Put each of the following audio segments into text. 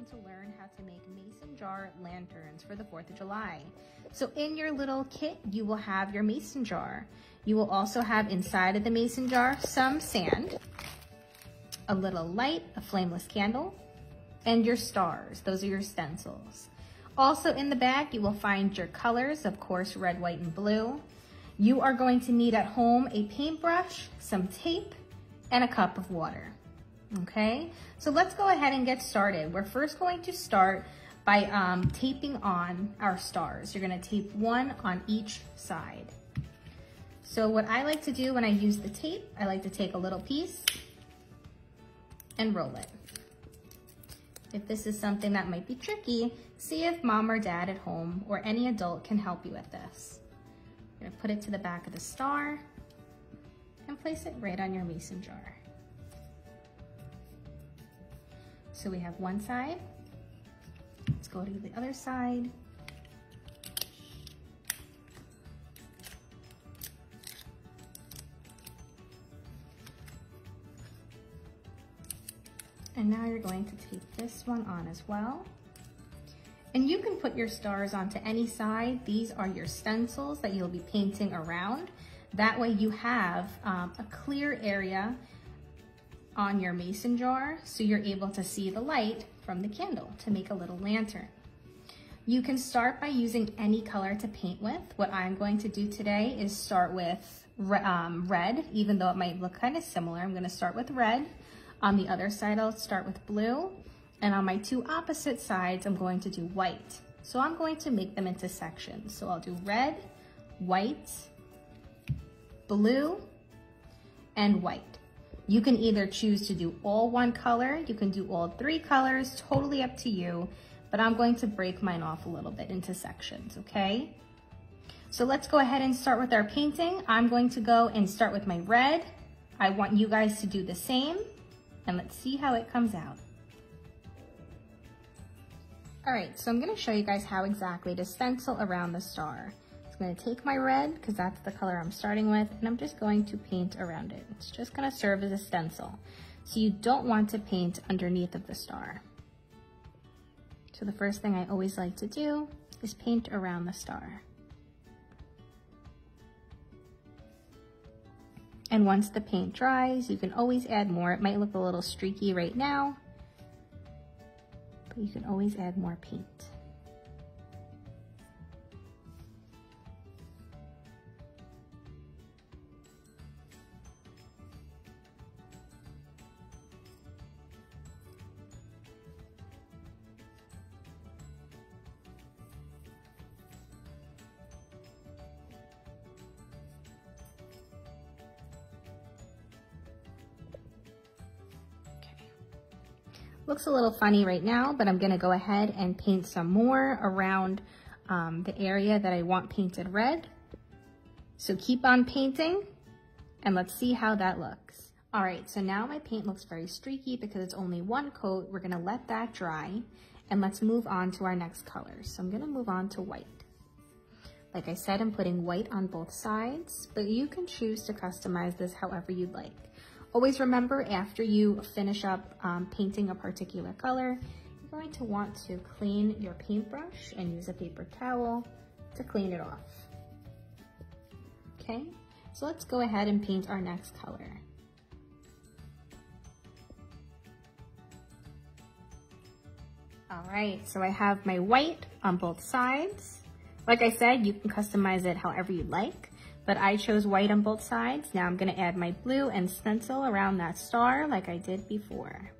going to learn how to make mason jar lanterns for the 4th of July. So in your little kit, you will have your mason jar. You will also have inside of the mason jar some sand, a little light, a flameless candle, and your stars. Those are your stencils. Also in the bag, you will find your colors, of course, red, white, and blue. You are going to need at home a paintbrush, some tape, and a cup of water. Okay, so let's go ahead and get started. We're first going to start by taping on our stars. You're gonna tape one on each side. So what I like to do when I use the tape, I like to take a little piece and roll it. If this is something that might be tricky, see if mom or dad at home or any adult can help you with this. You're gonna put it to the back of the star and place it right on your mason jar. So we have one side. Let's go to the other side. And now you're going to tape this one on as well. And you can put your stars onto any side. These are your stencils that you'll be painting around. That way you have a clear area on your mason jar, so you're able to see the light from the candle to make a little lantern. You can start by using any color to paint with. What I'm going to do today is start with red, even though it might look kind of similar. I'm going to start with red. On the other side, I'll start with blue. And on my two opposite sides, I'm going to do white. So I'm going to make them into sections. So I'll do red, white, blue, and white. You can either choose to do all one color, you can do all three colors, totally up to you, but I'm going to break mine off a little bit into sections, okay? So let's go ahead and start with our painting. I'm going to go and start with my red. I want you guys to do the same, and let's see how it comes out. All right, so I'm gonna show you guys how exactly to stencil around the star. I'm going to take my red, because that's the color I'm starting with, and I'm just going to paint around it. It's just going to serve as a stencil. So you don't want to paint underneath of the star. So the first thing I always like to do is paint around the star. And once the paint dries, you can always add more. It might look a little streaky right now, but you can always add more paint. Looks a little funny right now, but I'm gonna go ahead and paint some more around the area that I want painted red. So keep on painting and let's see how that looks. All right, so now my paint looks very streaky because it's only one coat. We're gonna let that dry and let's move on to our next colors. So I'm gonna move on to white. Like I said, I'm putting white on both sides, but you can choose to customize this however you'd like. Always remember, after you finish up painting a particular color, you're going to want to clean your paintbrush and use a paper towel to clean it off. Okay, so let's go ahead and paint our next color. All right, so I have my white on both sides. Like I said, you can customize it however you'd like. But I chose white on both sides. Now I'm gonna add my blue and stencil around that star like I did before.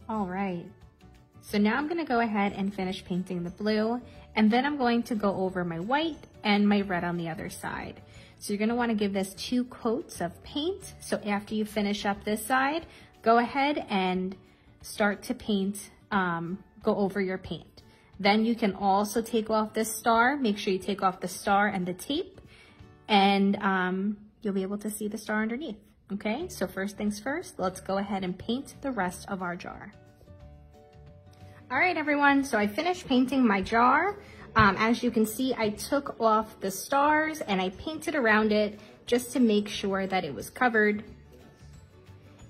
All right, So now I'm gonna go ahead and finish painting the blue, and then I'm going to go over my white and my red on the other side. So you're gonna wanna give this 2 coats of paint. So after you finish up this side, go ahead and start to paint, go over your paint. Then you can also take off this star. Make sure you take off the star and the tape, and you'll be able to see the star underneath. Okay, so first things first, let's go ahead and paint the rest of our jar. All right, everyone, so I finished painting my jar. As you can see, I took off the stars and I painted around it just to make sure that it was covered.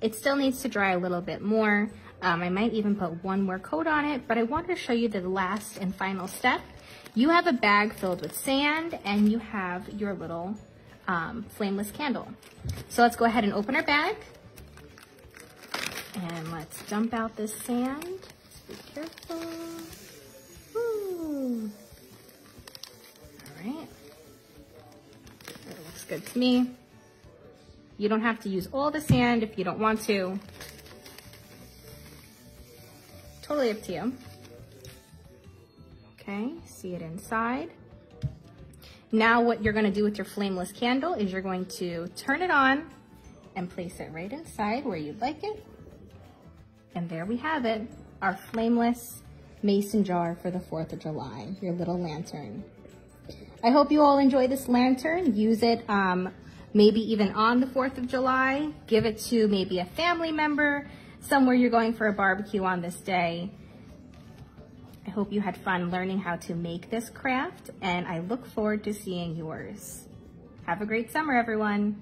It still needs to dry a little bit more. I might even put 1 more coat on it, but I wanted to show you the last and final step. You have a bag filled with sand and you have your little flameless candle. So let's go ahead and open our bag and let's dump out this sand. Just be careful. Woo. All right, that looks good to me. You don't have to use all the sand if you don't want to. Totally up to you. Okay, see it inside. Now what you're gonna do with your flameless candle is you're going to turn it on and place it right inside where you'd like it. And there we have it, our flameless mason jar for the 4th of July, your little lantern. I hope you all enjoy this lantern. Use it maybe even on the 4th of July. Give it to maybe a family member, somewhere you're going for a barbecue on this day. I hope you had fun learning how to make this craft, and I look forward to seeing yours. Have a great summer, everyone.